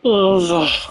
Ugh.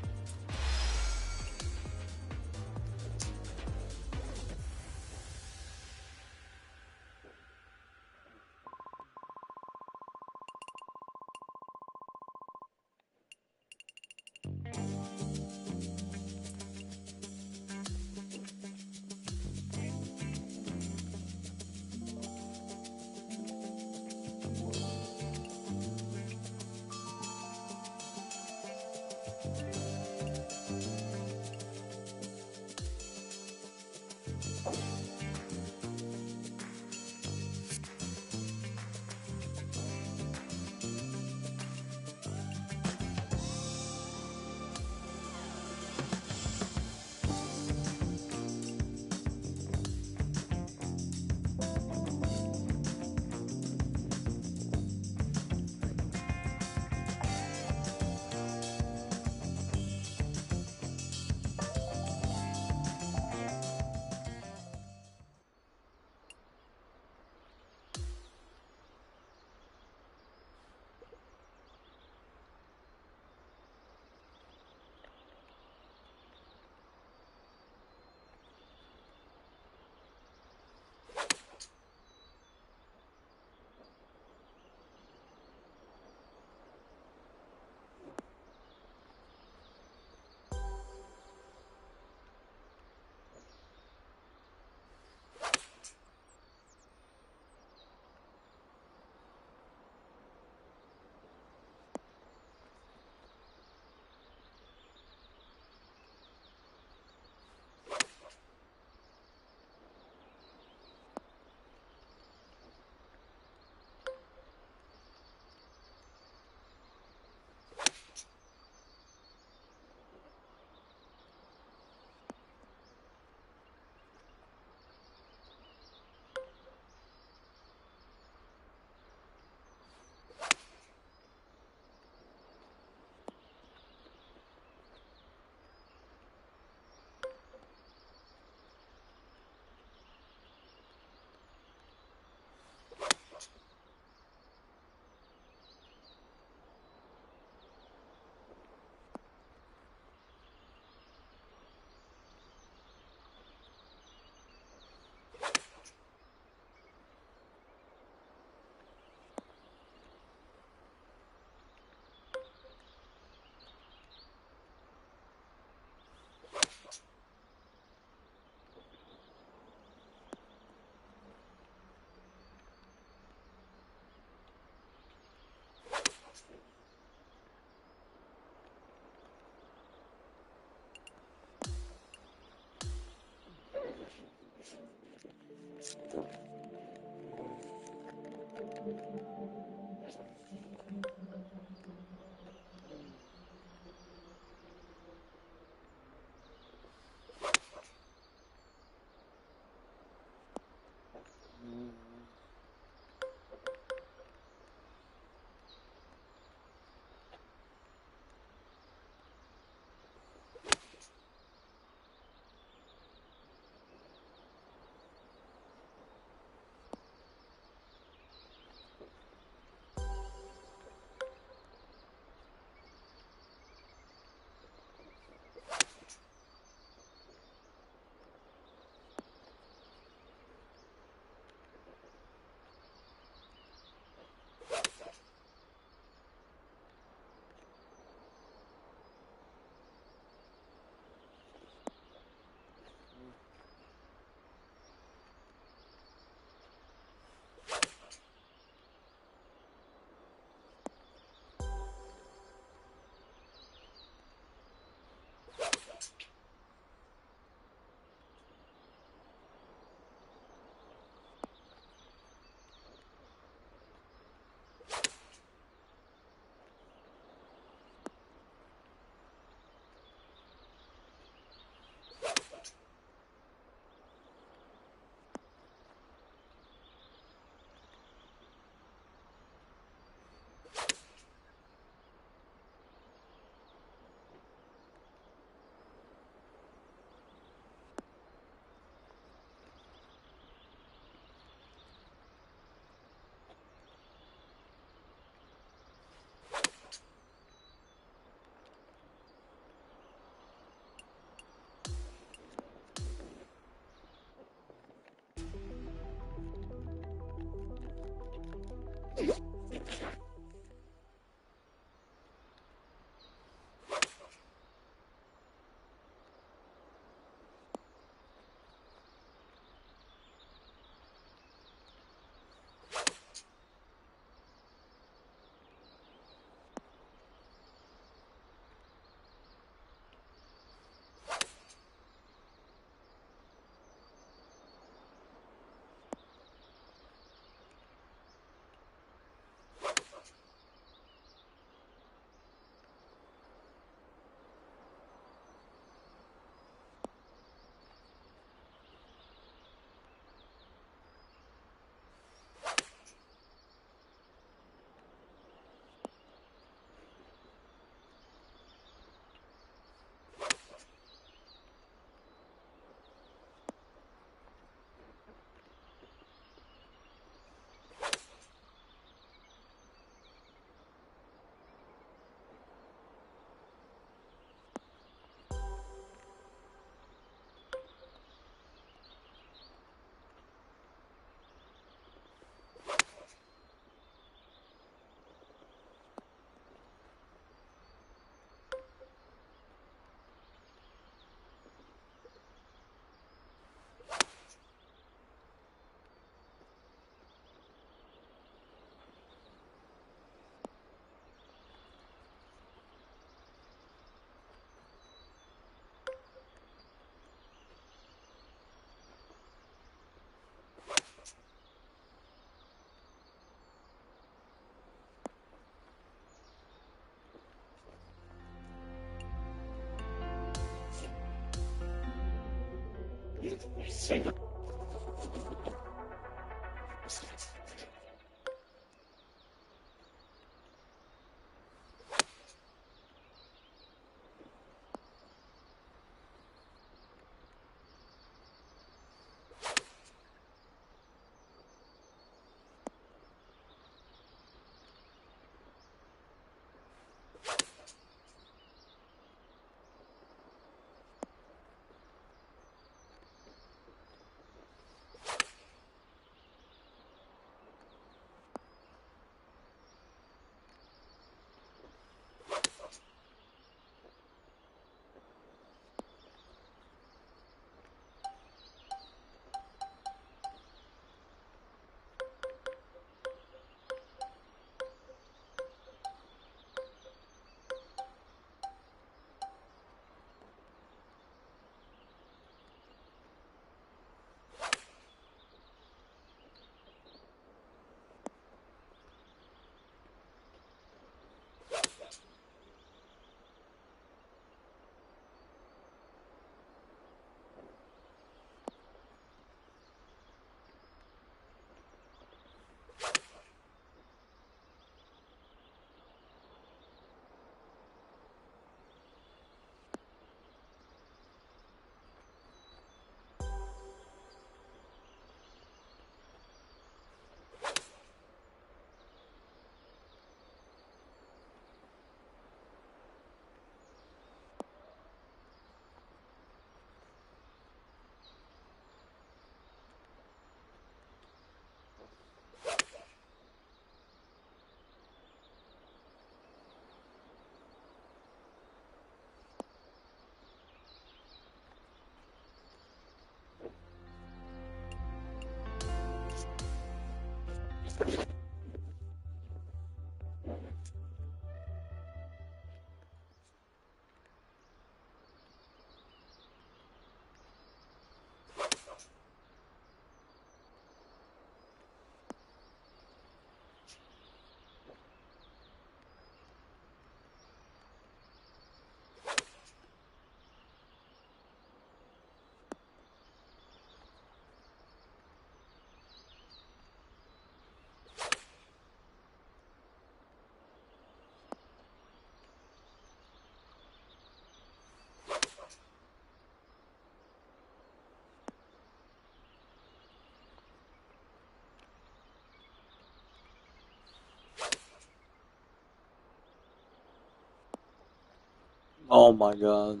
Oh my god.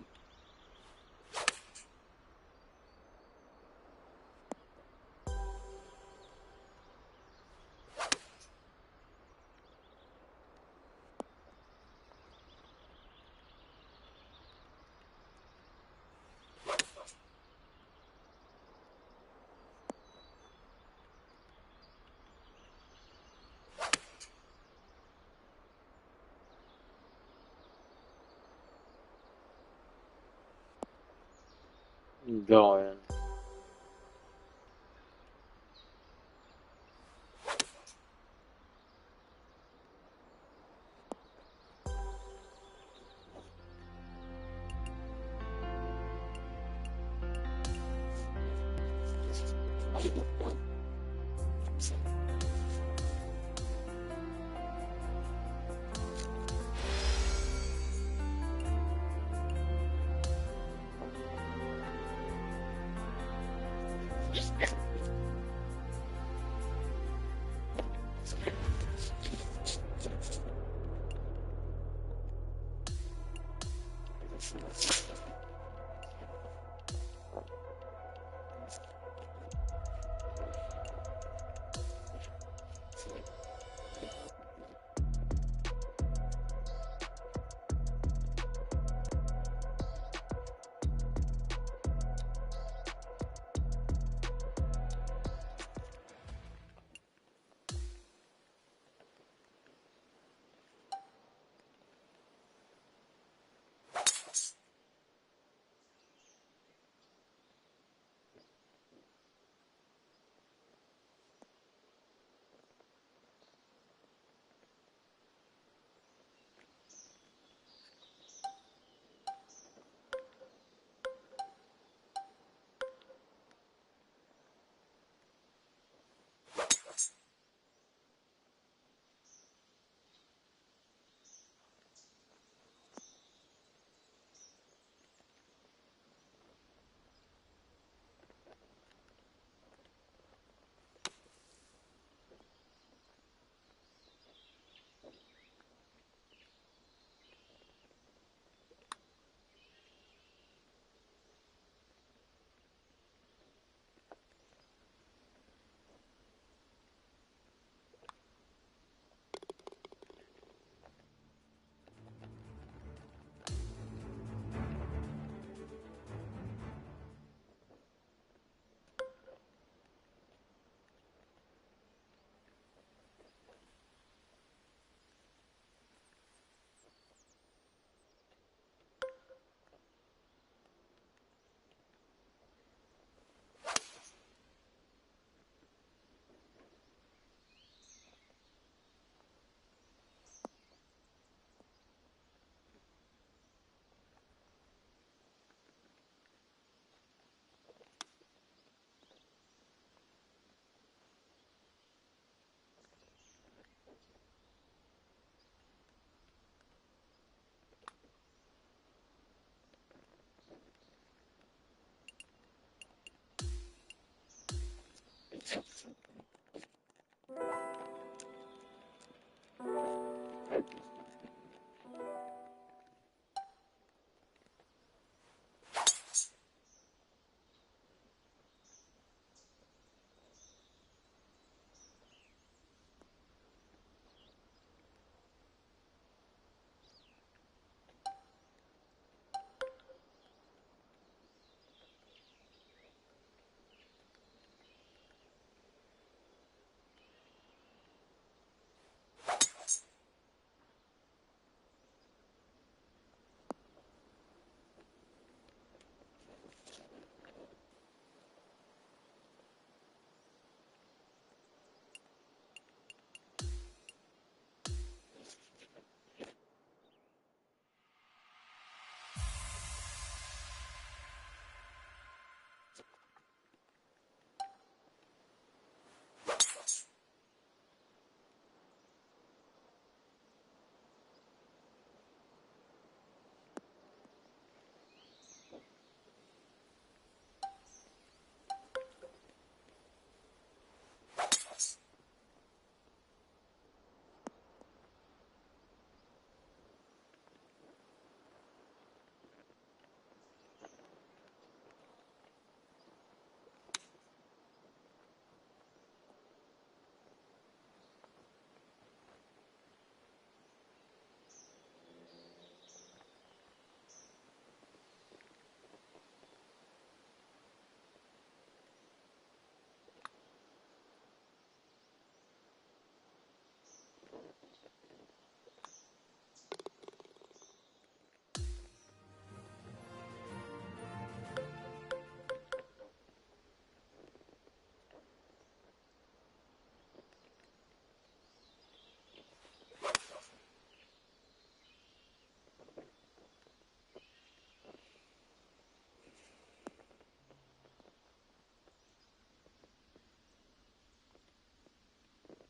Going.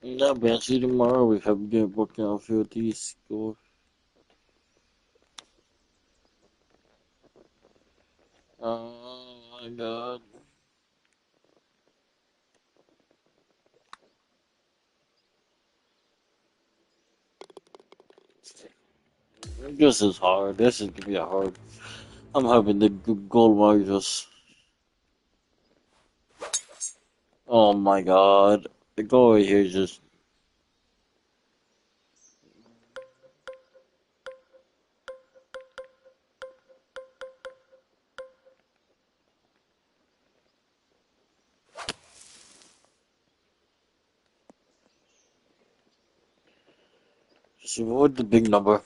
Yeah, but see tomorrow we have get working on field these score. Oh my god. This is hard. This is gonna be a hard. I'm hoping the gold Warriors. Oh my god. The goal right here is just avoid the big number.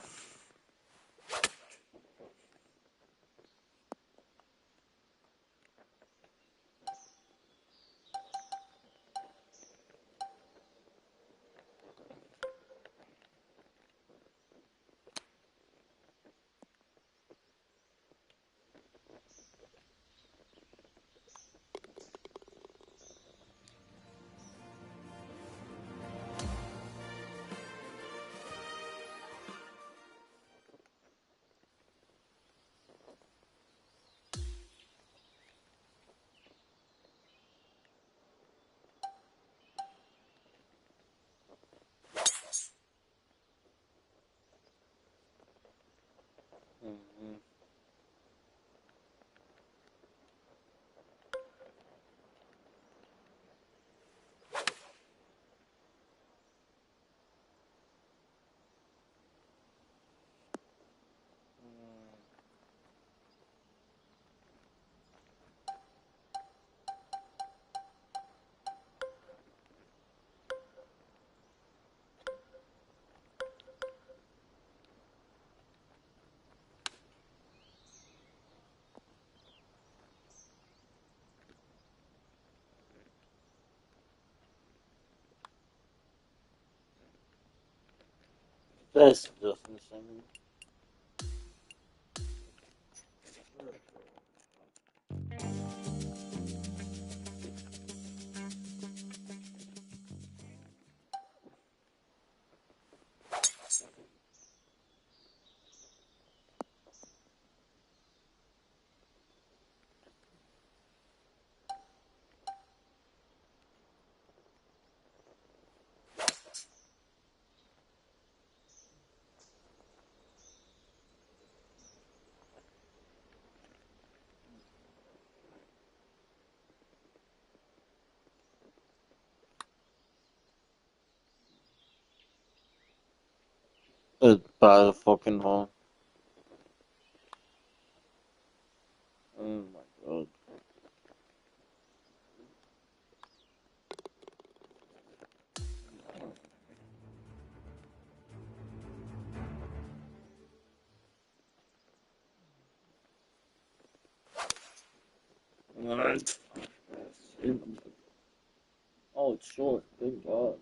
Mhm. That's just insane. It's by the fucking hole. Oh my god. Alright. Oh, it's short. Thank god.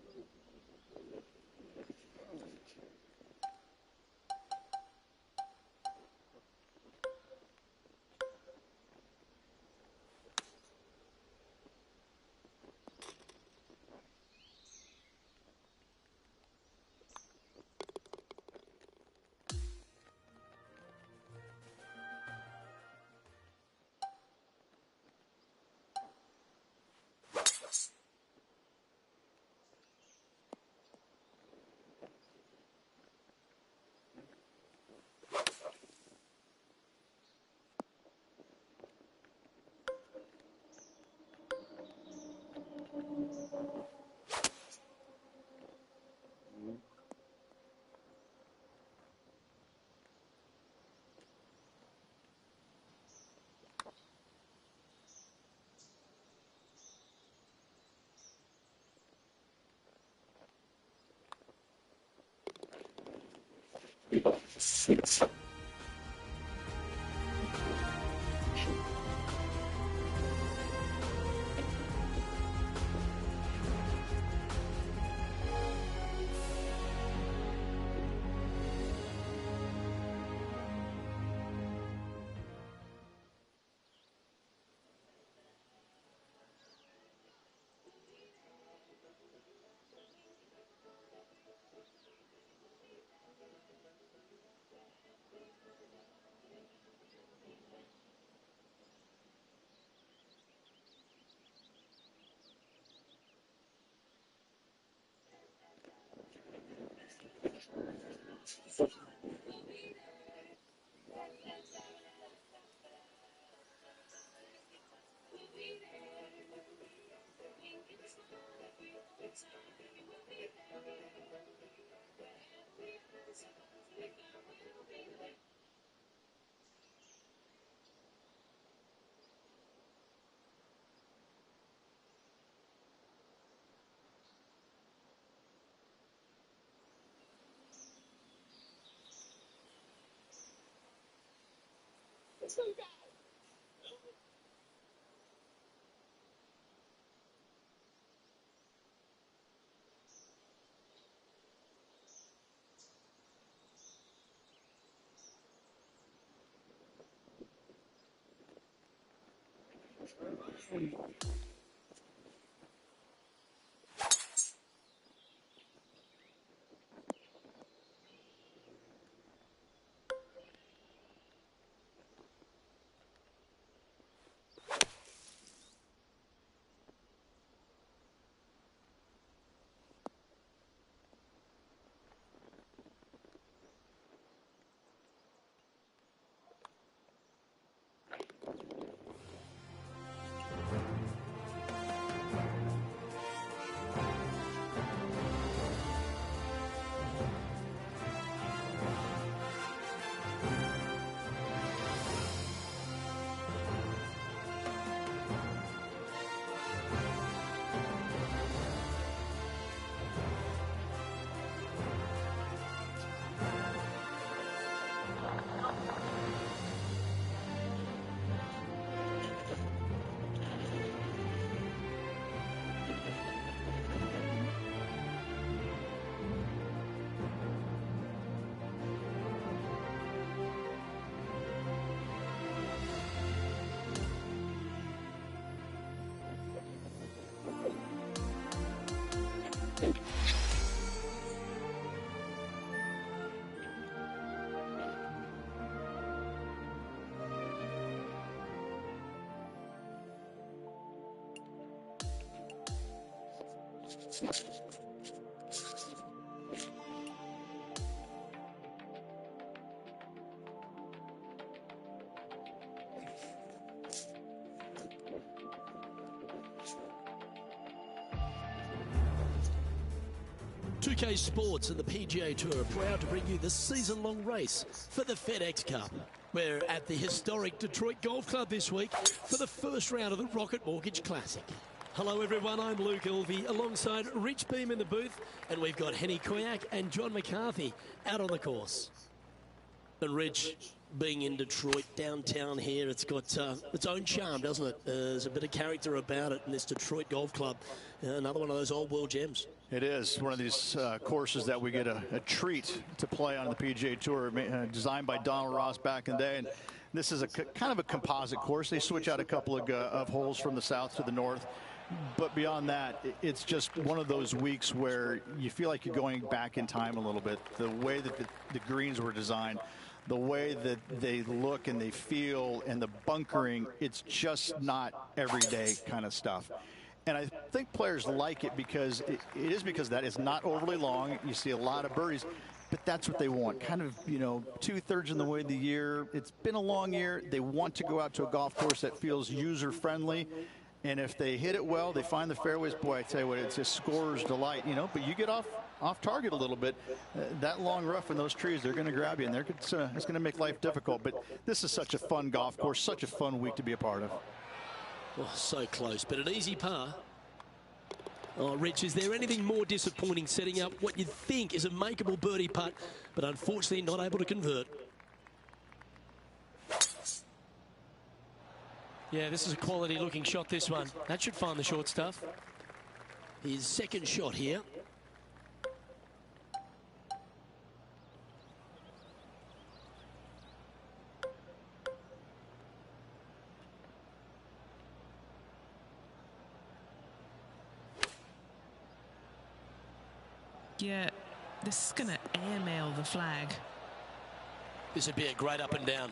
2K Sports and the PGA Tour are proud to bring you the season-long race for the FedEx Cup. We're at the historic Detroit Golf Club this week for the first round of the Rocket Mortgage Classic. Hello everyone, I'm Luke Elvey alongside Rich Beam in the booth, and we've got Henny Koyak and John McCarthy out on the course. And Rich, being in Detroit, downtown here, it's got its own charm, doesn't it? There's a bit of character about it in this Detroit Golf Club. Another one of those old world gems. It is one of these courses that we get a treat to play on the PGA Tour, designed by Donald Ross back in the day. And this is a kind of a composite course. They switch out a couple of holes from the south to the north. But beyond that, it's just one of those weeks where you feel like you're going back in time a little bit. The way that the greens were designed, the way that they look and they feel, and the bunkering, it's just not everyday kind of stuff. And I think players like it because it is because that it's not overly long. You see a lot of birdies, but that's what they want. Kind of, you know, 2/3 in the way of the year. It's been a long year. They want to go out to a golf course that feels user-friendly. And if they hit it well, they find the fairways. Boy, I tell you what, it's a scorer's delight, you know. But you get off target a little bit. That long rough in those trees, they're going to grab you, and it's going to make life difficult. But this is such a fun golf course, such a fun week to be a part of. Oh, so close, but an easy par. Oh, Rich, is there anything more disappointing setting up what you think is a makeable birdie putt, but unfortunately not able to convert? Yeah, this is a quality looking shot, this one. That should find the short stuff. His second shot here. Yeah, this is going to airmail the flag. This would be a great up and down.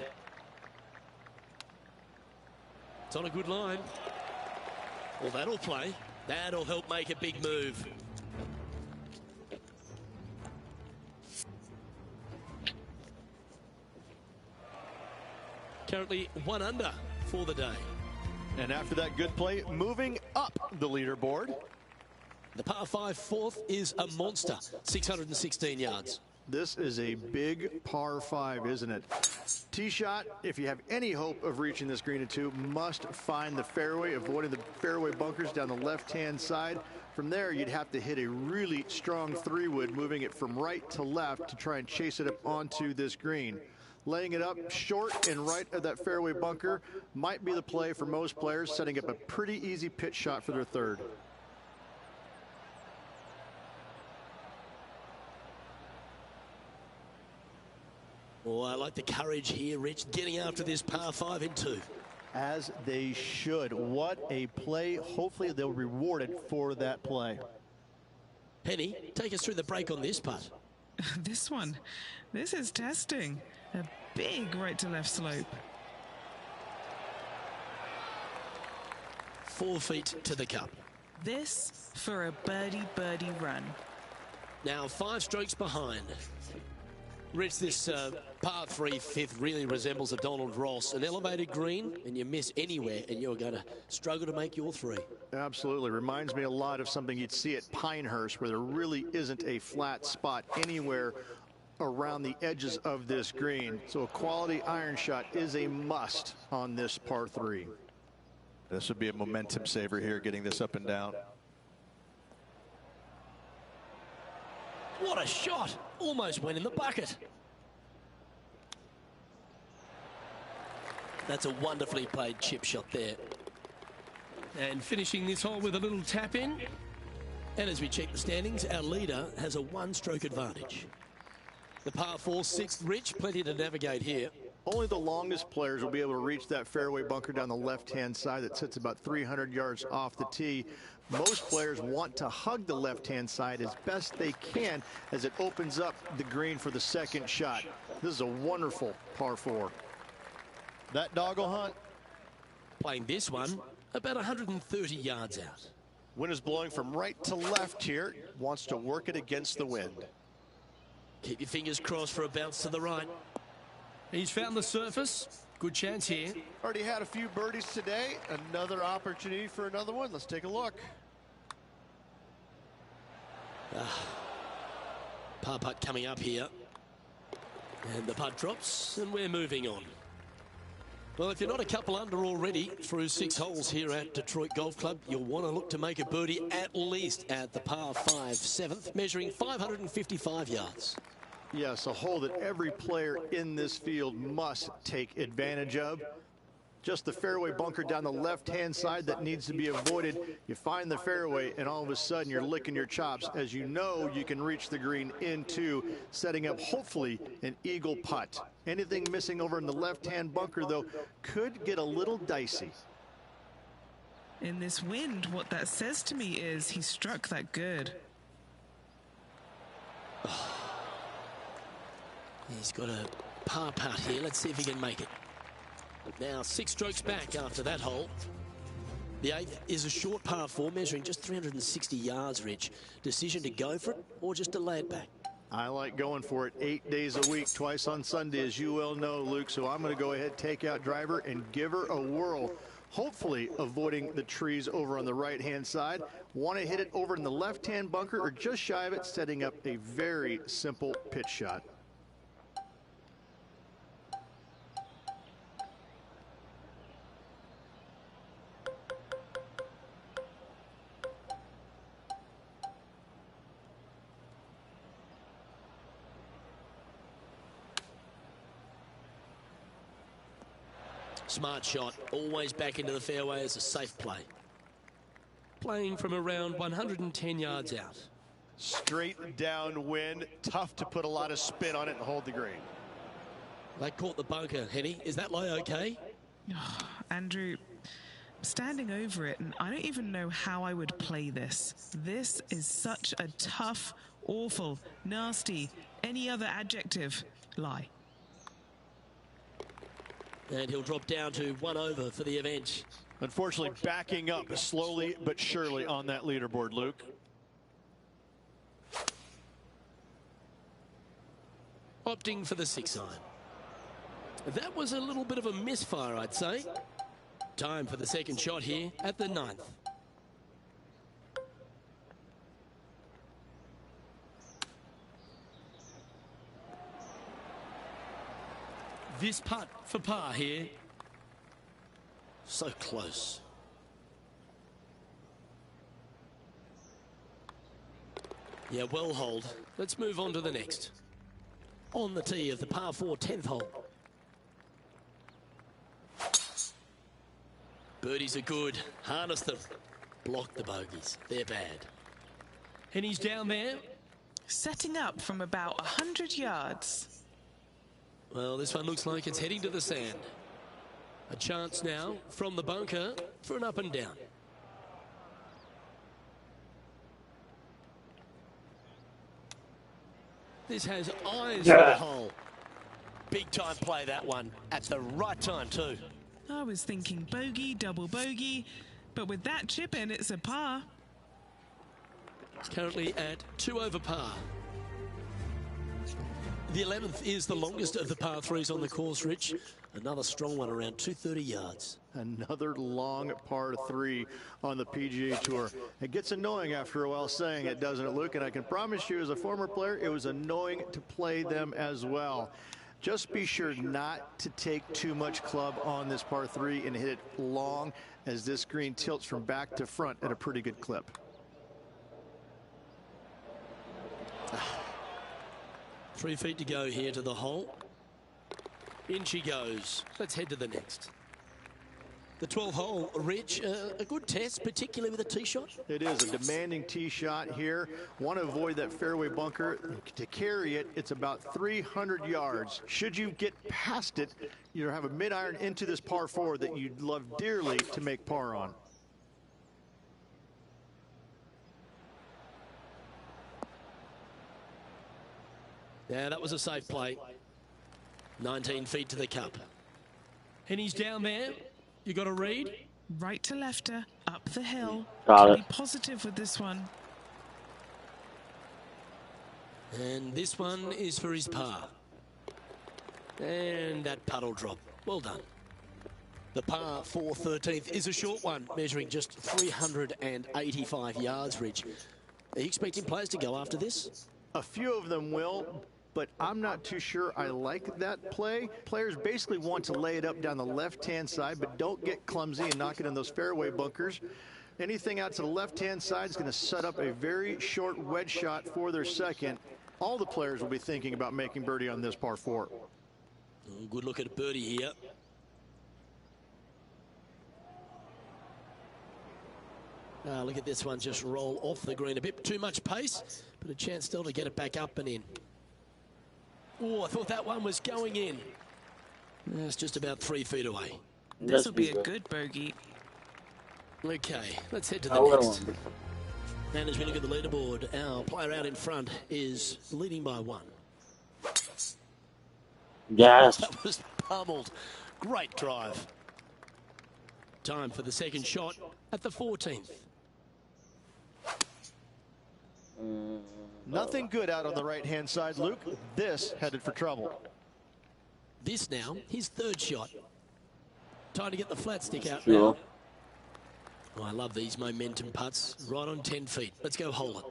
It's on a good line. Well, that'll play. That'll help make a big move. Currently 1 under for the day. And after that good play, moving up the leaderboard. The par 5 fourth is a monster, 616 yards. This is a big par 5, isn't it? Tee shot, if you have any hope of reaching this green in 2, must find the fairway, avoiding the fairway bunkers down the left-hand side. From there, you'd have to hit a really strong 3-wood, moving it from right to left to try and chase it up onto this green. Laying it up short and right of that fairway bunker might be the play for most players, setting up a pretty easy pitch shot for their third. Oh, I like the courage here, Rich, getting after this par 5 in 2. As they should. What a play. Hopefully they'll be rewarded for that play. Penny, take us through the break on this putt. This one, this is testing. A big right to left slope. 4 feet to the cup. This for a birdie run. Now 5 strokes behind. Rich, this par 3 fifth really resembles a Donald Ross, an elevated green, and you miss anywhere, and you're going to struggle to make your 3. Absolutely. Reminds me a lot of something you'd see at Pinehurst, where there really isn't a flat spot anywhere around the edges of this green. So a quality iron shot is a must on this par 3. This would be a momentum saver here, getting this up and down. What a shot! Almost went in the bucket. That's a wonderfully played chip shot there. And finishing this hole with a little tap in. And as we check the standings, our leader has a 1-stroke advantage. The par 4 6th, Rich, plenty to navigate here. Only the longest players will be able to reach that fairway bunker down the left-hand side that sits about 300 yards off the tee. Most players want to hug the left-hand side as best they can as it opens up the green for the second shot. This is a wonderful par 4. That doggle hunt. Playing this one about 130 yards out. Wind is blowing from right to left here. Wants to work it against the wind. Keep your fingers crossed for a bounce to the right. He's found the surface. Good chance here. Already had a few birdies today. Another opportunity for another one. Let's take a look. Par putt coming up here. And the putt drops, and we're moving on. Well, if you're not a couple under already through 6 holes here at Detroit Golf Club, you'll want to look to make a birdie at least at the par 5 7th, measuring 555 yards. Yes, a hole that every player in this field must take advantage of. Just the fairway bunker down the left-hand side that needs to be avoided. You find the fairway, and all of a sudden you're licking your chops as you know you can reach the green into, setting up hopefully an eagle putt. Anything missing over in the left-hand bunker, though, could get a little dicey. In this wind, what that says to me is he struck that good. He's got a par putt here. Let's see if he can make it. Now 6 strokes back after that hole. The 8th is a short par 4 measuring just 360 yards, Rich. Decision to go for it or just to lay it back? I like going for it 8 days a week, twice on Sunday, as you well know, Luke. So I'm going to go ahead, take out driver, and give her a whirl. Hopefully avoiding the trees over on the right-hand side. Want to hit it over in the left-hand bunker or just shy of it, setting up a very simple pitch shot. Smart shot, always back into the fairway as a safe play. Playing from around 110 yards out. Straight downwind. Tough to put a lot of spin on it and hold the green. They caught the bunker, Henny. Is that lay okay? Andrew, standing over it, and I don't even know how I would play this. This is such a tough, awful, nasty, any other adjective lie. And he'll drop down to 1 over for the event. Unfortunately, backing up slowly but surely on that leaderboard, Luke. Opting for the 6 iron. That was a little bit of a misfire, I'd say. Time for the second shot here at the 9th. This putt for par here. So close. Yeah, well hold. Let's move on to the next. On the tee of the par 4 10th hole. Birdies are good. Harness them. Block the bogeys. They're bad. And he's down there. Setting up from about 100 yards. Well, this one looks like it's heading to the sand. A chance now from the bunker for an up and down. This has eyes for the hole. Big time play, that one. At the right time too. I was thinking bogey, double bogey, but with that chip in, it's a par. It's currently at 2 over par. The 11th is the longest of the par 3s on the course, Rich. Another strong one around 230 yards. Another long par 3 on the PGA Tour. It gets annoying after a while saying it, doesn't it, Luke? And I can promise you, as a former player, it was annoying to play them as well. Just be sure not to take too much club on this par 3 and hit it long, as this green tilts from back to front at a pretty good clip. 3 feet to go here to the hole. In she goes. Let's head to the next. The 12th hole, Rich, a good test, particularly with a tee shot. It is a demanding tee shot here. Want to avoid that fairway bunker. To carry it, it's about 300 yards. Should you get past it, you have a mid-iron into this par 4 that you'd love dearly to make par on. Yeah, that was a safe play. 19 feet to the cup. And he's down there. You got to read. Right to lefter, up the hill. Got Can it. be positive with this one. And this one is for his par. And that puddle drop. Well done. The par 4 13th is a short one, measuring just 385 yards, Rich. Are you expecting players to go after this? A few of them will, but I'm not too sure I like that play. Players basically want to lay it up down the left-hand side, but don't get clumsy and knock it in those fairway bunkers. Anything out to the left-hand side is going to set up a very short wedge shot for their second. All the players will be thinking about making birdie on this par 4. Oh, good look at birdie here. Look at this one just roll off the green. A bit too much pace, but a chance still to get it back up and in. Oh, I thought that one was going in. It's just about 3 feet away. This will be a good bogey. Okay, let's head to the next. And as we look at the leaderboard, our player out in front is leading by 1. Yes. That was pummeled. Great drive. Time for the second shot at the 14th. Nothing good out on the right-hand side, Luke. This headed for trouble. This now, his 3rd shot. Time to get the flat stick out Sure. now. Oh, I love these momentum putts. Right on 10 feet. Let's go hole it.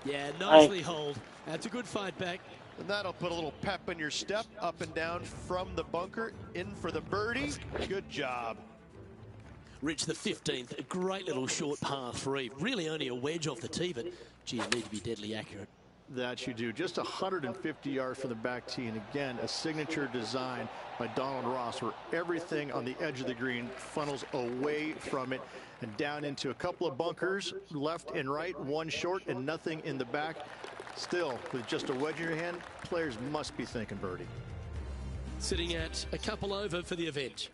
Yeah, nicely holed. That's a good fight back. And that'll put a little pep in your step, up and down from the bunker, in for the birdie. Good job. Rich, the 15th, a great little short par 3. Really only a wedge off the tee, but gee, you need to be deadly accurate. That you do. Just 150 yards from the back tee. And again, a signature design by Donald Ross, where everything on the edge of the green funnels away from it and down into a couple of bunkers, left and right, one short and nothing in the back. Still, with just a wedge in your hand, players must be thinking birdie. Sitting at a couple over for the event.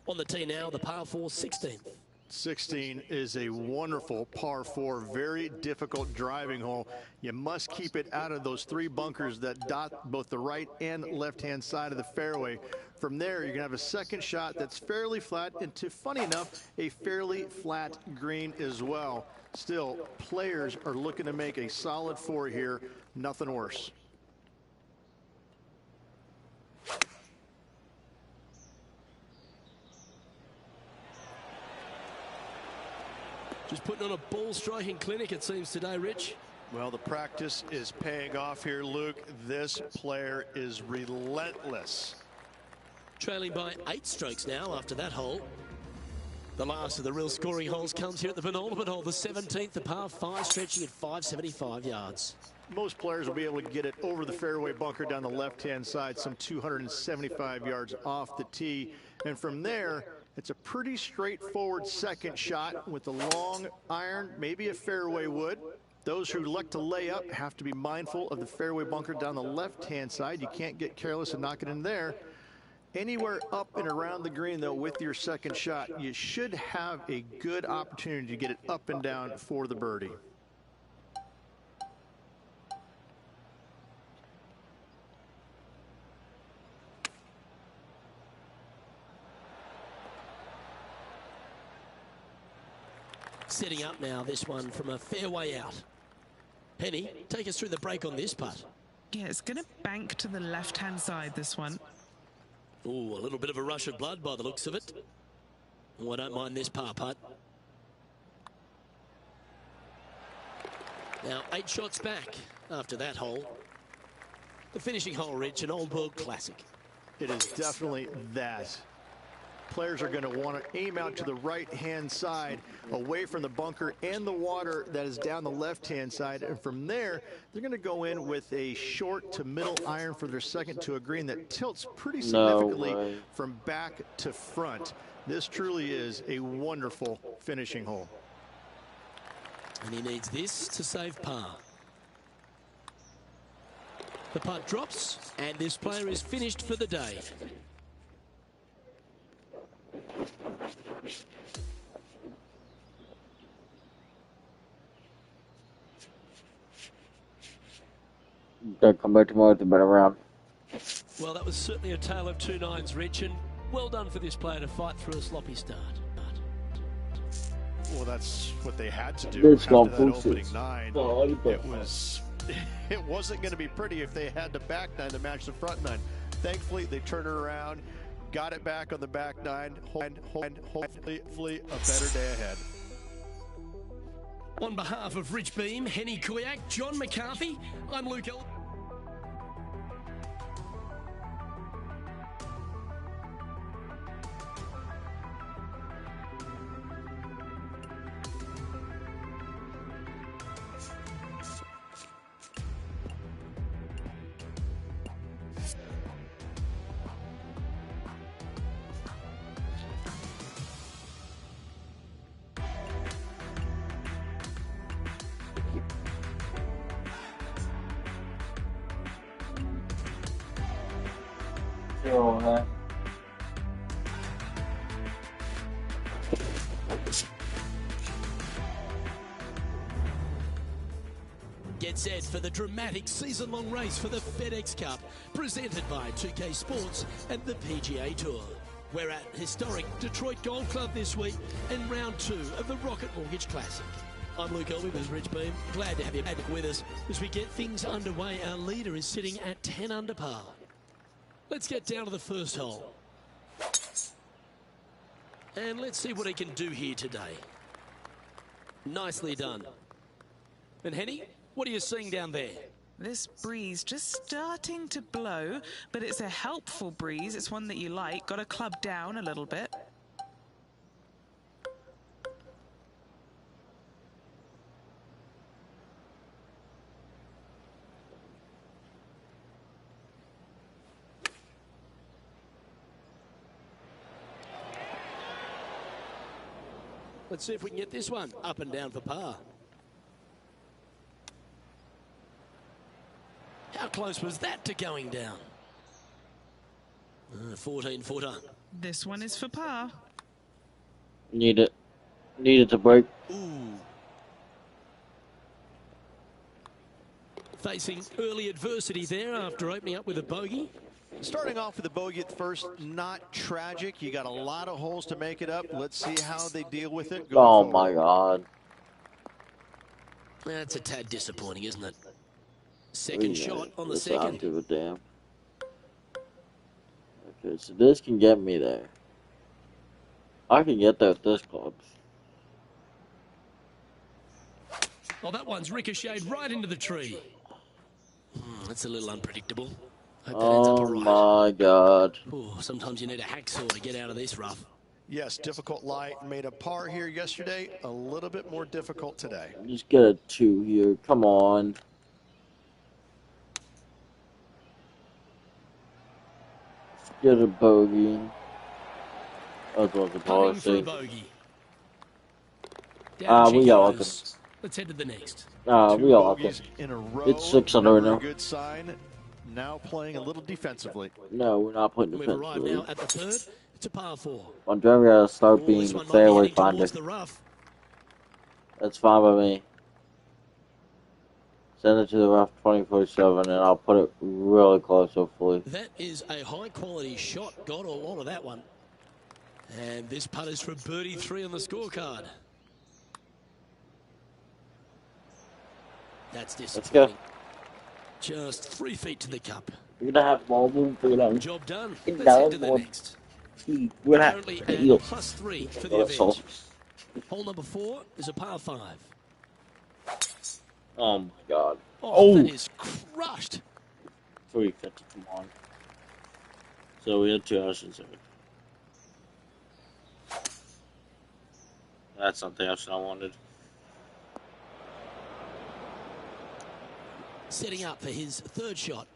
On the tee now, the par 4 16th. 16 is a wonderful par 4, very difficult driving hole. You must keep it out of those 3 bunkers that dot both the right and left-hand side of the fairway. From there, you're going to have a second shot that's fairly flat, and to, funny enough, a fairly flat green as well. Still, players are looking to make a solid 4 here, nothing worse. Just putting on a ball striking clinic, it seems, today, Rich. Well, the practice is paying off here, Luke. This player is relentless. Trailing by 8 strokes now after that hole. The last of the real scoring holes comes here at the penultimate hole, the 17th, the par 5, stretching at 575 yards. Most players will be able to get it over the fairway bunker down the left-hand side, some 275 yards off the tee. And from there, It's a pretty straightforward second shot with a long iron, maybe a fairway wood. Those who like to lay up have to be mindful of the fairway bunker down the left-hand side. You can't get careless and knock it in there. Anywhere up and around the green, though, with your second shot, you should have a good opportunity to get it up and down for the birdie. Setting up now, this one from a fairway out. Penny, take us through the break on this putt. Yeah, it's going to bank to the left-hand side, this one. Ooh, a little bit of a rush of blood by the looks of it. Oh, I don't mind this par putt. Now, 8 shots back after that hole. The finishing hole, Rich, an old world classic. It is definitely that. Players are going to want to aim out to the right-hand side, away from the bunker and the water that is down the left-hand side. And from there, they're going to go in with a short to middle iron for their second to a green that tilts pretty significantly from back to front. This truly is a wonderful finishing hole. And he needs this to save par. The putt drops, and this player is finished for the day. Don't come back tomorrow with a better round. Well, that was certainly a tale of 2 nines, Rich, and well done for this player to fight through a sloppy start. Well, that's what they had to do after that opening 9. It wasn't going to be pretty if they had the back 9 to match the front 9. Thankfully, they turned it around, got it back on the back 9, and hopefully a better day ahead. On behalf of Rich Beam, Henny Kuyak, John McCarthy, I'm Luke El. Get set for the dramatic season-long race for the FedEx Cup, presented by 2K Sports and the PGA Tour. We're at historic Detroit Golf Club this week in round 2 of the Rocket Mortgage Classic. I'm Luke Elby with Rich Beam. Glad to have you back with us as we get things underway. Our leader is sitting at 10 under par. Let's get down to the first hole. And let's see what he can do here today. Nicely done. And Henny, what are you seeing down there? This breeze just starting to blow, but it's a helpful breeze. It's one that you like. Got to club down a little bit. Let's see if we can get this one up and down for par. How close was that to going down? 14-footer. This one is for par. Need it. Needed to break. Ooh. Facing early adversity there after opening up with a bogey. Starting off with a bogey at first, not tragic. You got a lot of holes to make it up. Let's see how they deal with it. Oh my God. That's a tad disappointing, isn't it? Second shot on the second. I don't give a damn. Okay, so this can get me there. I can get there with this club. Oh, that one's ricocheted right into the tree. That's a little unpredictable. Hope that ends up all right. My God. Ooh, sometimes you need a hacksaw to get out of this rough. Yes, difficult lie. Made a par here yesterday. A little bit more difficult today. Just get a 2 here. Come on. Get a bogey. That was the Putting for a policy. bogey. Down she We are looking. goes. Let's head to the next. We are Two looking. bogeys in a row. It's 6 under Never right now. a good sign. Now playing a little defensively. No, we're not putting We've arrived defensively. now at the third. It's a par 4. I'm trying to start Oh, being this the one might be fairway heading finder. towards the rough. That's fine by me. Send it to the rough 24/7, and I'll put it really close, hopefully. That is a high-quality shot. Got a lot of that one. And this putt is for birdie 3 on the scorecard. That's Let's disappointing. go. Just 3 feet to the cup. We're gonna have more room for them. Job done. It's Let's head to the down. next. We're not Currently the at eel. +3 for the That's event. all. Hole number 4 is a par 5. Oh my god. Oh, that is crushed. 350, come on. So we had 2 options there. That's something else I wanted. Setting up for his 3rd shot.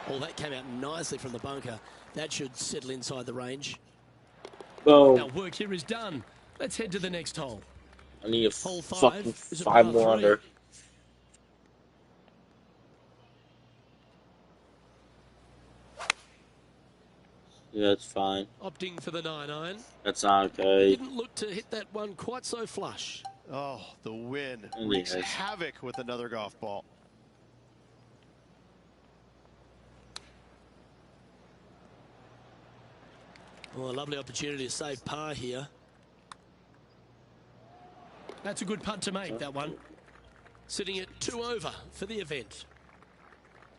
Well, that came out nicely from the bunker. That should settle inside the range. Boom. Our work here is done. Let's head to the next hole. I need a Hole 5 fucking is a 5 par more 3. under. Yeah, it's fine. Opting for the 9-iron. That's not okay. Didn't look to hit that one quite so flush. Oh, the wind And wreaks yes. havoc with another golf ball. Well, a lovely opportunity to save par here. That's a good putt to make, that one. Sitting at 2 over for the event.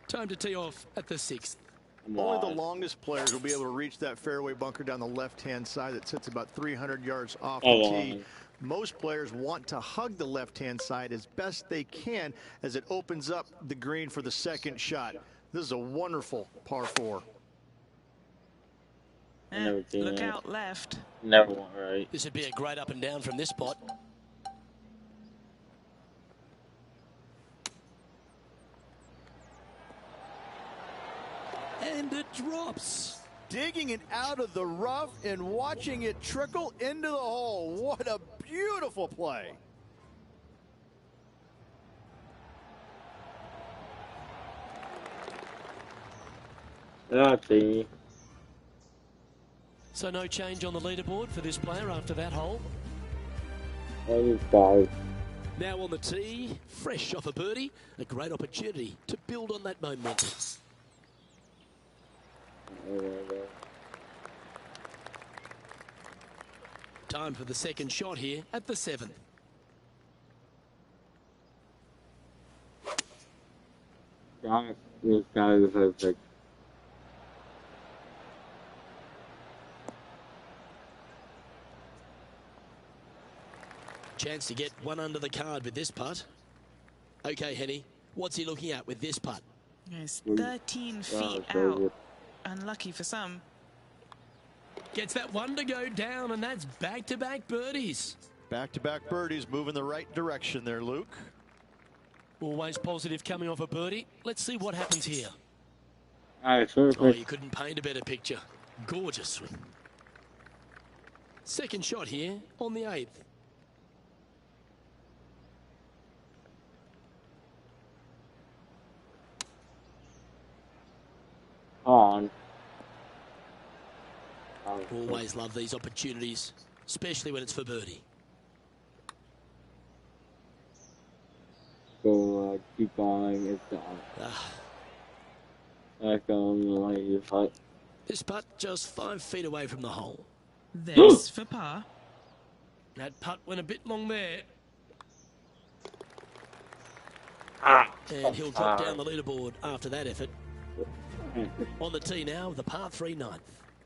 Time to tee off at the 6th. Come Only on. the longest players will be able to reach that fairway bunker down the left-hand side that sits about 300 yards off the tee. Most players want to hug the left-hand side as best they can as it opens up the green for the 2nd shot. This is a wonderful par 4. Never seen Look that. out left. Never went right. This would be a great up and down from this spot. And it drops. Digging it out of the rough and watching it trickle into the hole. What a beautiful play. Okay. So no change on the leaderboard for this player after that hole. 85. Now on the tee, fresh off a birdie, a great opportunity to build on that momentum. Time for the 2nd shot here at the 7th. This guy is perfect. Chance to get one under the card with this putt. Okay, Henny, what's he looking at with this putt? It's 13 feet so out. good. Unlucky for some. Gets that one to go down, and that's back-to-back birdies. Back-to-back birdies moving the right direction there, Luke. Always positive coming off a birdie. Let's see what happens here. Alright, Oh, perfect. you couldn't paint a better picture. Gorgeous swing. 2nd shot here on the 8th. On. Always love these opportunities, especially when it's for birdie. So, keep going. It's gone. Ah, Back on the lane. Like, this putt just 5 feet away from the hole. This for par. That putt went a bit long there. ah. And he'll drop down the leaderboard after that effort. On the tee now, the par 3 9th.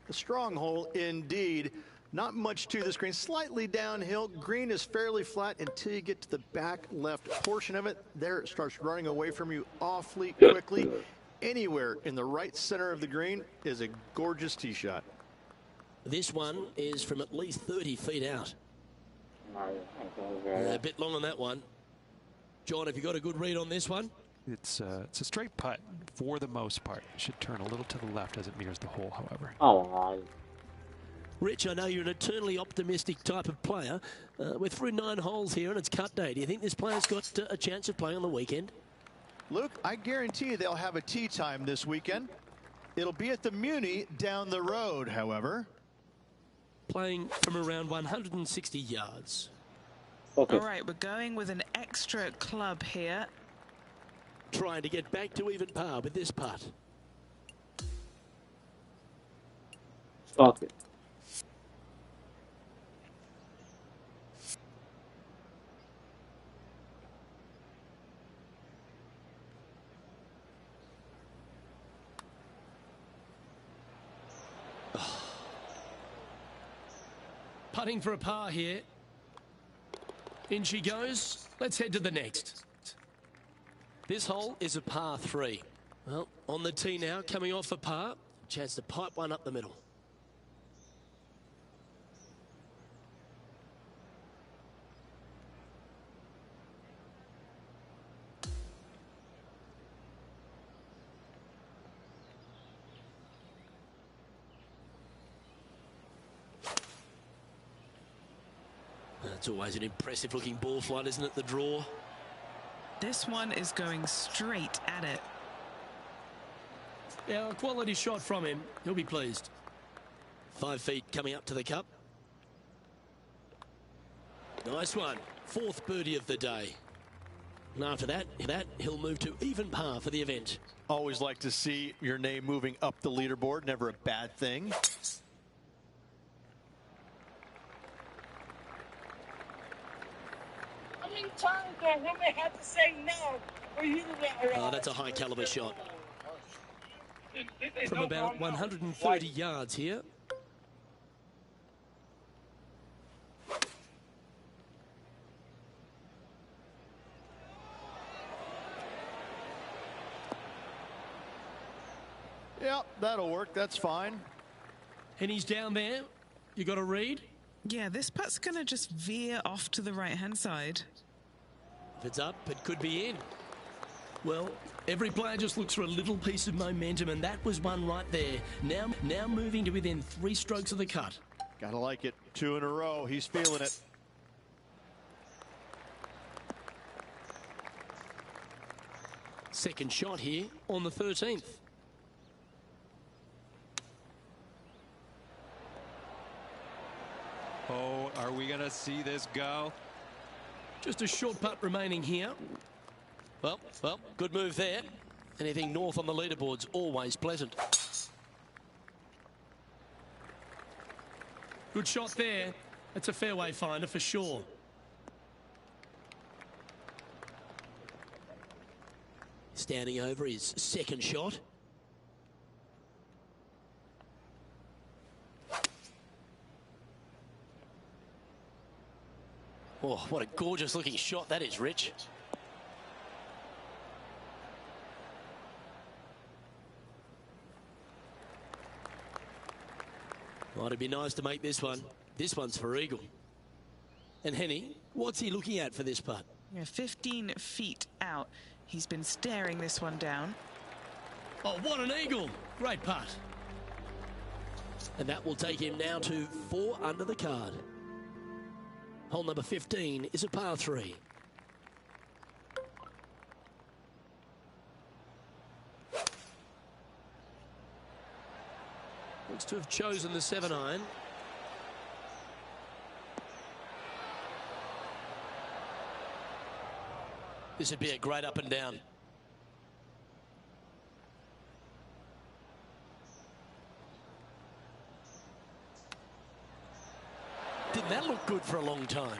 A strong hole indeed. Not much to this green. Slightly downhill. Green is fairly flat until you get to the back left portion of it. There it starts running away from you awfully quickly. Anywhere in the right center of the green is a gorgeous tee shot. This one is from at least 30 feet out. A bit long on that one. John, have you got a good read on this one? It's a straight putt for the most part. It should turn a little to the left as it nears the hole, however. Oh, Rich, I know you're an eternally optimistic type of player. We're through 9 holes here and it's cut day. Do you think this player's got a chance of playing on the weekend? Luke, I guarantee you they'll have a tee time this weekend. It'll be at the Muni down the road, however. Playing from around 160 yards. okay. All right, we're going with an extra club here. Trying to get back to even par with this putt. Stop it. Putting for a par here. In she goes. Let's head to the next. This hole is a par 3. Well, on the tee now, coming off a par. Chance to pipe one up the middle. That's always an impressive looking ball flight, isn't it, the draw? This one is going straight at it. Yeah, a quality shot from him. He'll be pleased. 5 feet coming up to the cup. Nice one. 4th birdie of the day. And after that, he'll move to even par for the event. Always like to see your name moving up the leaderboard. Never a bad thing. Times that women have to say no for you to get Oh, that's a high caliber shot. From about 130 yards here. Yep, that'll work. That's fine. And he's down there. You got a read? Yeah, this putt's going to just veer off to the right-hand side. If it's up, it could be in. Well, every player just looks for a little piece of momentum, and that was one right there. Now moving to within 3 strokes of the cut. Gotta like it. 2 in a row. He's feeling it. Second shot here on the 13th. Oh, are we going to see this go? Just a short putt remaining here. Well, good move there. Anything north on the leaderboard's always pleasant. Good shot there. That's a fairway finder for sure. Standing over his second shot. Oh, what a gorgeous looking shot that is, Rich. Well, it'd be nice to make this one. This one's for eagle. And Henny, what's he looking at for this putt? Yeah, 15 feet out. He's been staring this one down. Oh, what an eagle. Great putt. And that will take him now to 4 under the card. Hole number 15 is a par 3. Looks to have chosen the 7-iron. This would be a great up and down. Didn't that look good for a long time?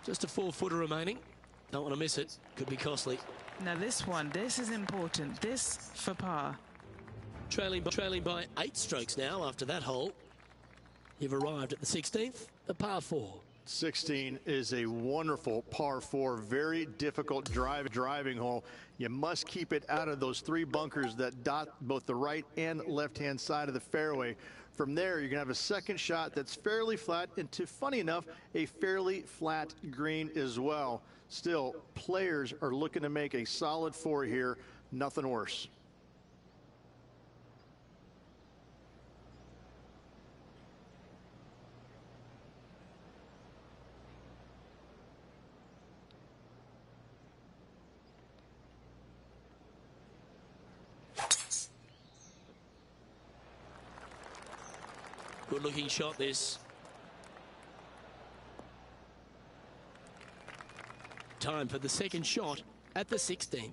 Just a 4-footer remaining. Don't want to miss it. Could be costly. Now this is important. This for par. Trailing by 8 strokes now after that hole. You've arrived at the 16th, a par 4. 16 is a wonderful par 4, very difficult driving hole. You must keep it out of those 3 bunkers that dot both the right and left-hand side of the fairway. From there, you're going to have a second shot that's fairly flat, and funny enough, a fairly flat green as well. Still, players are looking to make a solid 4 here, nothing worse. Good looking shot this. Time for the second shot at the 16th.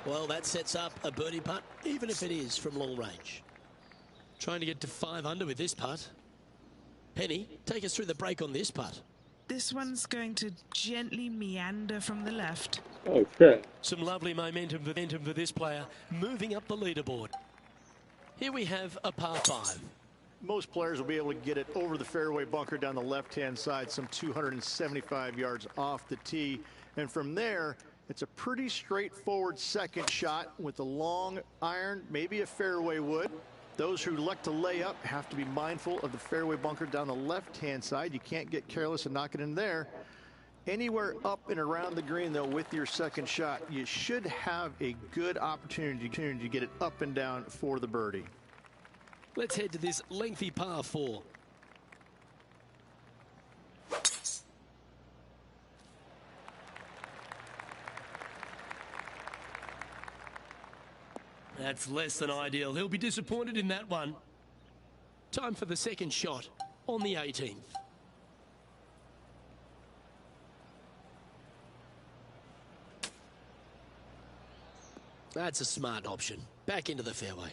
Well, that sets up a birdie putt, even if it is from long range. Trying to get to 5 under with this putt. Penny, take us through the break on this putt. This one's going to gently meander from the left. Oh, shit. Some lovely momentum for this player, moving up the leaderboard. Here we have a par 5. Most players will be able to get it over the fairway bunker down the left-hand side, some 275 yards off the tee. And from there, it's a pretty straightforward second shot with a long iron, maybe a fairway wood. Those who like to lay up have to be mindful of the fairway bunker down the left-hand side. You can't get careless and knock it in there. Anywhere up and around the green, though, with your second shot, you should have a good opportunity to get it up and down for the birdie. Let's head to this lengthy par 4. That's less than ideal. He'll be disappointed in that one. Time for the second shot on the 18th. That's a smart option. Back into the fairway.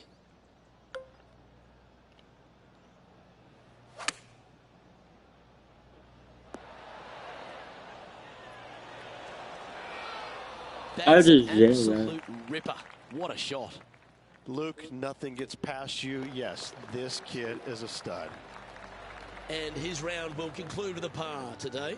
That's an absolute ripper. What a shot. Luke, nothing gets past you. Yes, this kid is a stud. And his round will conclude with a par today.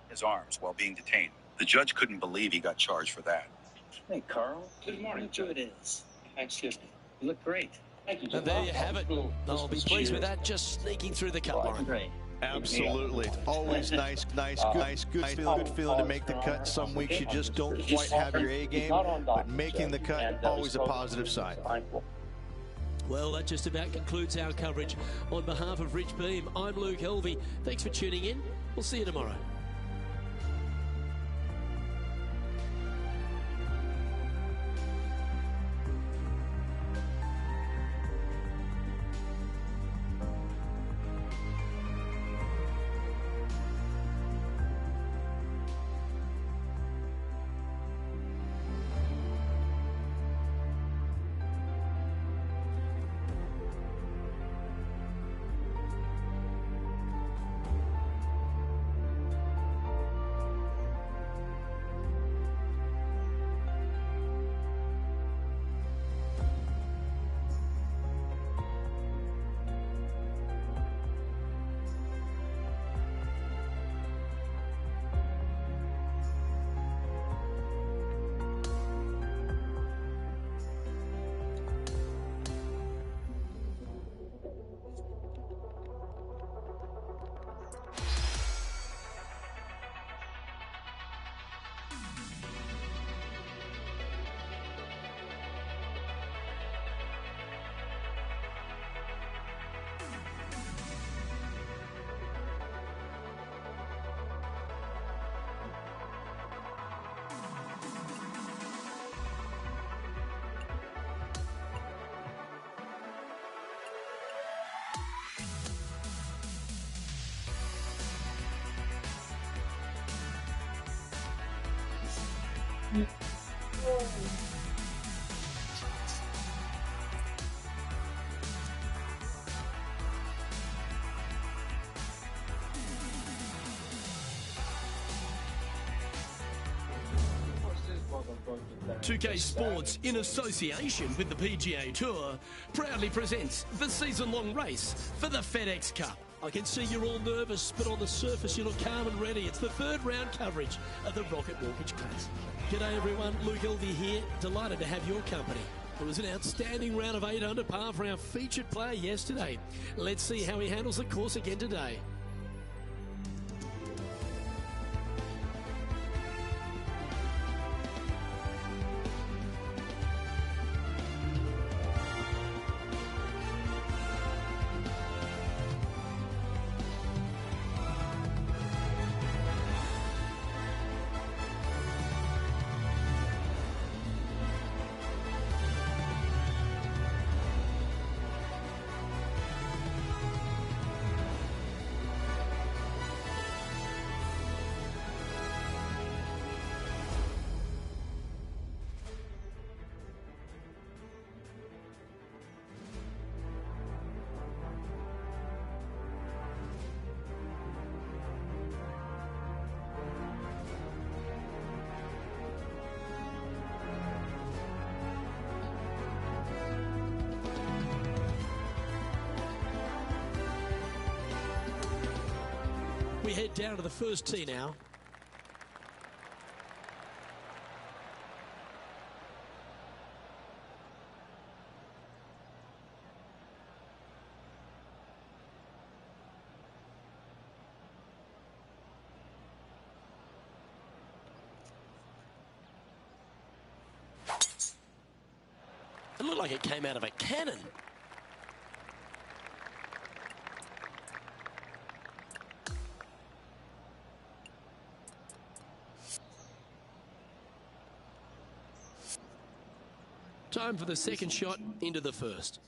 His arms while being detained. The judge couldn't believe he got charged for that. Hey, Carl. Good morning. Good it is. Excuse me. You look great. Thank you. And there you have it. I'll be pleased with that, just sneaking through the cut line. Absolutely. Always good feeling to make the cut. Some weeks you just don't quite have your A game, but making the cut, always a positive sign. Well, that just about concludes our coverage. On behalf of Rich Beam, I'm Luke Helvey. Thanks for tuning in. We'll see you tomorrow. 2K Sports, in association with the PGA Tour, proudly presents the season-long race for the FedEx Cup. I can see you're all nervous, but on the surface you look calm and ready. It's the third round coverage of the Rocket Mortgage Classic. G'day everyone, Luke Elvey here. Delighted to have your company. It was an outstanding round of 8 under par for our featured player yesterday. Let's see how he handles the course again today. We head down to the first tee now. It looked like it came out of a cannon. Time for the second shot into the first.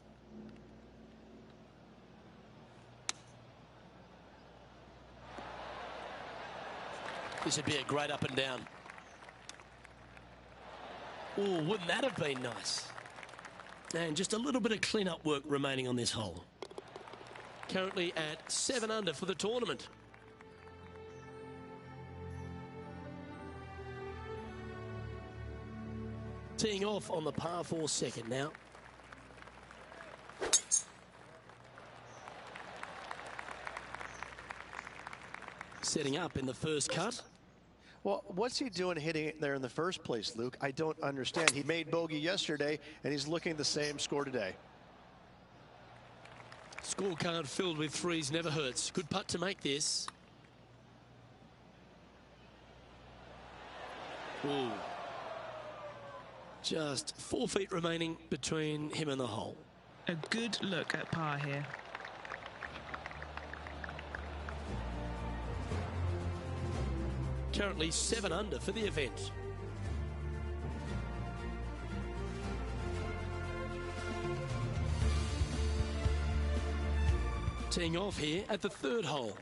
This would be a great up and down. Oh, wouldn't that have been nice? And just a little bit of clean-up work remaining on this hole. Currently at 7 under for the tournament. Teeing off on the par 4 second now. Setting up in the first cut. Well, what's he doing hitting it there in the first place, Luke? I don't understand. He made bogey yesterday, and he's looking at the same score today. Scorecard filled with threes never hurts. Good putt to make this. Ooh. Just 4 feet remaining between him and the hole. A good look at par here. Currently 7 under for the event. Teeing off here at the third hole.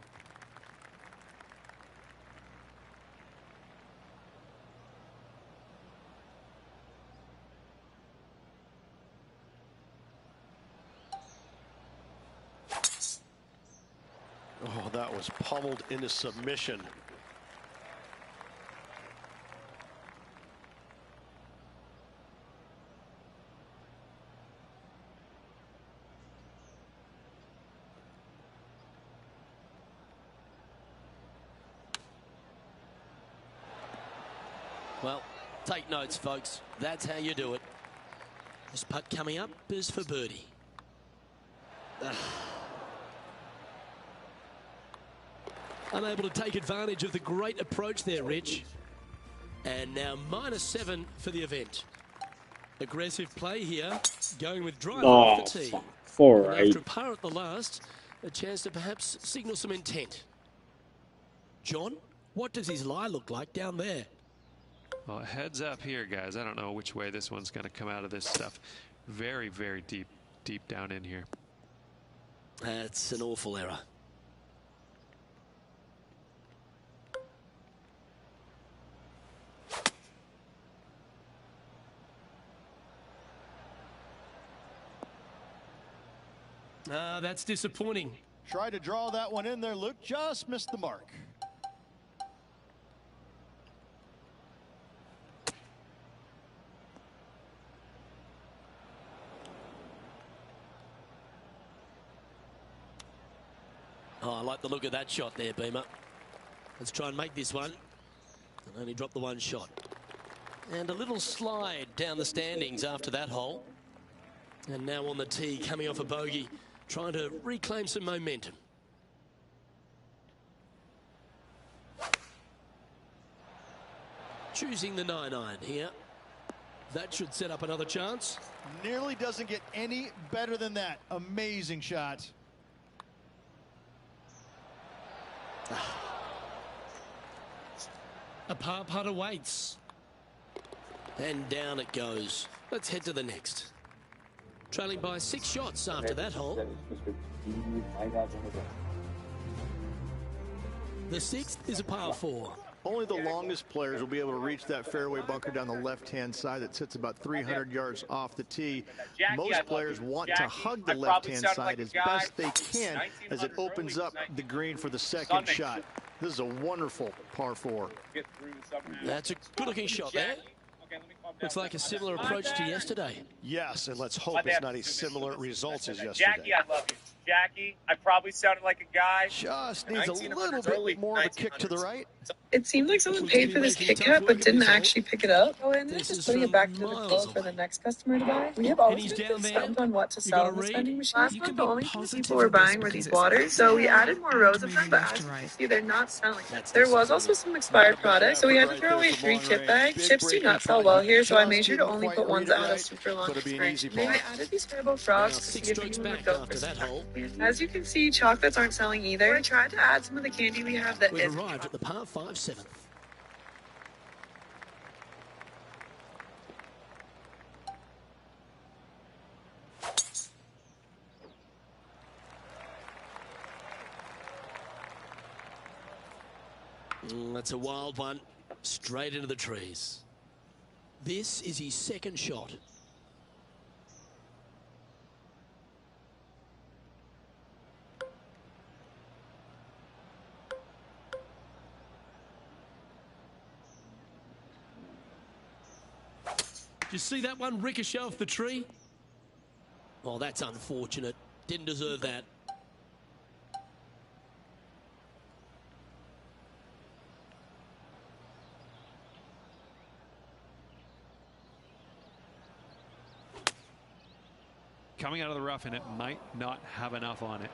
Oh, that was pummeled into submission. Well, take notes, folks. That's how you do it. This putt coming up is for birdie. Unable to take advantage of the great approach there, Rich. And now -7 for the event. Aggressive play here, going with driver off the tee. 4-8. After a par at the last, a chance to perhaps signal some intent. John, what does his lie look like down there? Well, heads up here, guys. I don't know which way this one's going to come out of this stuff. Very, very deep down in here. That's an awful error. That's disappointing. Tried to draw that one in there, Luke. Just missed the mark. Oh, I like the look of that shot there, Beamer. Let's try and make this one. And only drop the one shot. And a little slide down the standings after that hole. And now on the tee, coming off a bogey, trying to reclaim some momentum. Choosing the 9-iron here. That should set up another chance. Nearly doesn't get any better than that. Amazing shot. A par putt awaits. And down it goes. Let's head to the next. Trailing by 6 shots after that hole. The 6th is a par 4. Only the longest players will be able to reach that fairway bunker down the left-hand side that sits about 300 yards off the tee. Most players want to hug the left-hand side as best they can as it opens up the green for the second shot. This is a wonderful par 4. That's a good-looking shot there. Looks like a similar approach to yesterday. Yes, and let's hope it's not as similar results as yesterday. Jackie, I love you. Jackie, I probably sounded like a guy. Just needs a little bit more of a kick to the right. It seemed like someone paid for this Kit Kat but didn't actually pick it up. Oh, and then just putting it back to the till for the next customer to buy. We have always been stumped on what to sell in the vending machine. Last month, the only things people were buying were these waters, so we added more rows of them, but as you can see, they're not selling. There was also some expired products, so we had to throw away 3 chip bags. Chips do not sell well here, so I made sure to only put ones that had a super long expiration. Then I added these Turbo Frogs to see if anyone would go for some. As you can see, chocolates aren't selling either. I tried to add some of the candy we have that We've arrived at the par 5 7th. That's a wild one, straight into the trees. This is his second shot. Did you see that one ricochet off the tree? Oh, that's unfortunate. Didn't deserve that. Coming out of the rough, and it might not have enough on it.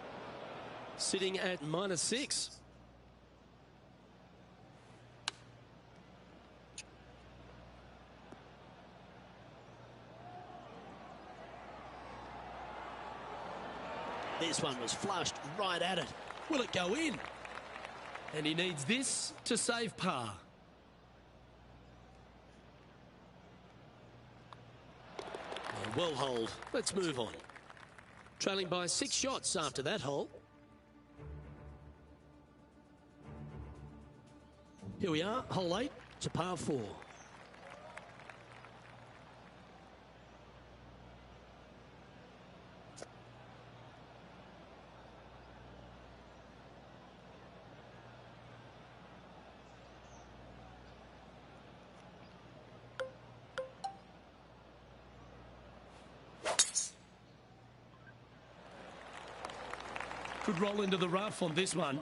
Sitting at -6. This one was flushed right at it. Will it go in? And he needs this to save par. Well holed. Let's move on. Trailing by 6 shots after that hole. Here we are, hole 8. It's a par 4. Could roll into the rough on this one.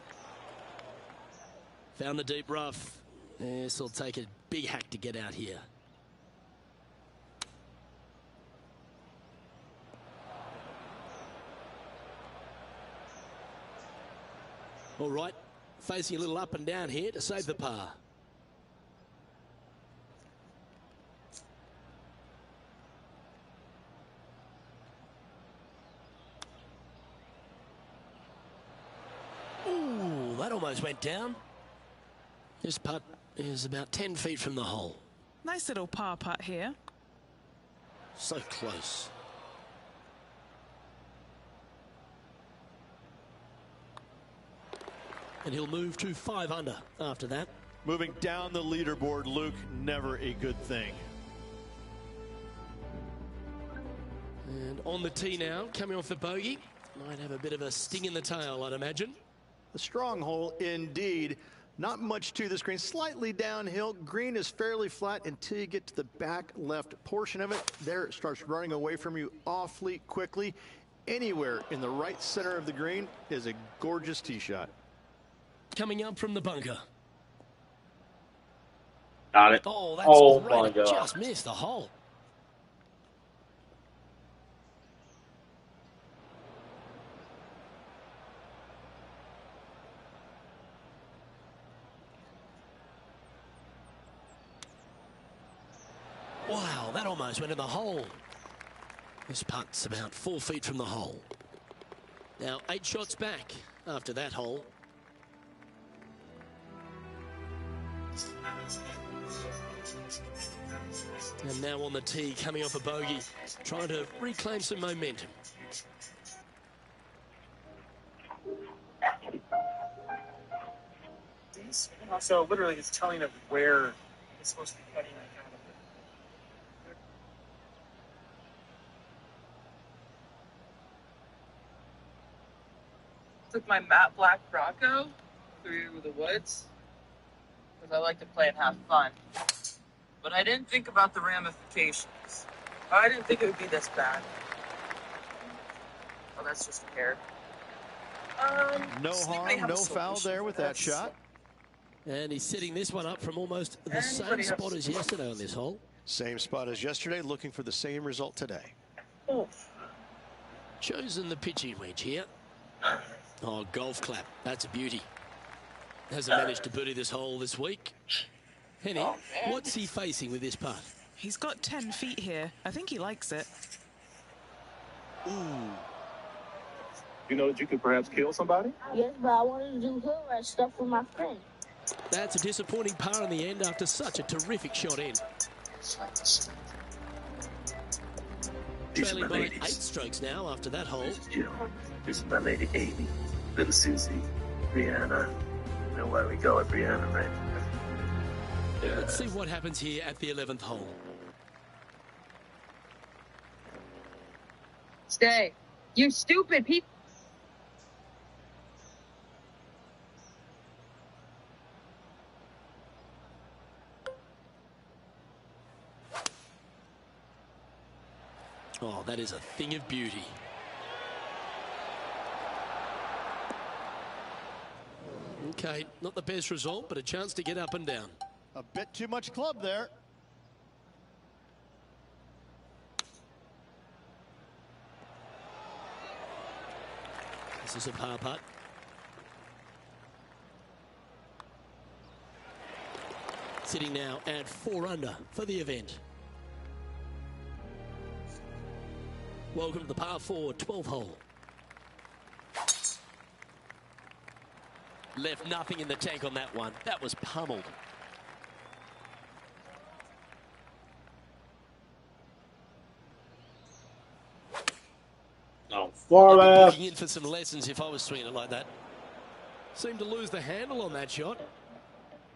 Found the deep rough. This will take a big hack to get out here. All right, facing a little up and down here to save the par. Ooh, that almost went down. This putt is about 10 feet from the hole. Nice little par putt here. So close. And he'll move to 5 under after that. Moving down the leaderboard, Luke, never a good thing. And on the tee now, coming off the bogey. Might have a bit of a sting in the tail, I'd imagine. A strong hole indeed. Not much to this green, slightly downhill. Green is fairly flat until you get to the back left portion of it. There it starts running away from you awfully quickly. anywhere in the right center of the green is a gorgeous tee shot. Coming up from the bunker. Got it. Oh, that's Oh great. my It God. just missed the hole. Wow, that almost went in the hole. This putt's about 4 feet from the hole. Now 8 shots back after that hole. And now on the tee, coming off a bogey, trying to reclaim some momentum. Also, literally, it's telling of where it's supposed to be cutting that kind of. Took my matte black Bronco through the woods because I like to play and have fun. But I didn't think about the ramifications. I didn't think it would be this bad. Oh, that's just a hair. No harm, no foul there with that shot. And he's setting this one up from almost the same spot as yesterday on this hole. Same spot as yesterday, looking for the same result today. Chosen the pitching wedge here. Oh, golf clap. That's a beauty. Hasn't managed to birdie this hole this week. Henny, what's he facing with this putt? He's got 10 feet here. I think he likes it. Ooh. You know that you could perhaps kill somebody? Yes, but I wanted to do hood rat stuff for my friend. That's a disappointing par in the end after such a terrific shot in. Trailing by 8 strokes now after that hole. This is Jill. This is my lady Amy. Little Susie. Brianna. You know why we call her Brianna, right? Let's see what happens here at the 11th hole. Stay. You stupid people. Oh, that is a thing of beauty. Okay, not the best result, but a chance to get up and down. A bit too much club there. This is a par putt. Sitting now at 4 under for the event. Welcome to the par 4 12th hole. Left nothing in the tank on that one. That was pummeled. Oh, far I'd be left. looking in for some lessons if I was swinging it like that. Seemed to lose the handle on that shot.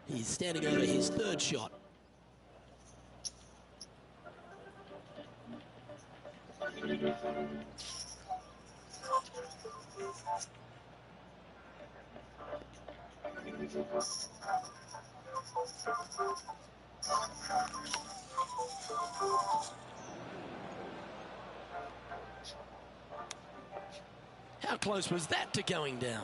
He's standing over his 3rd shot. How close was that to going down?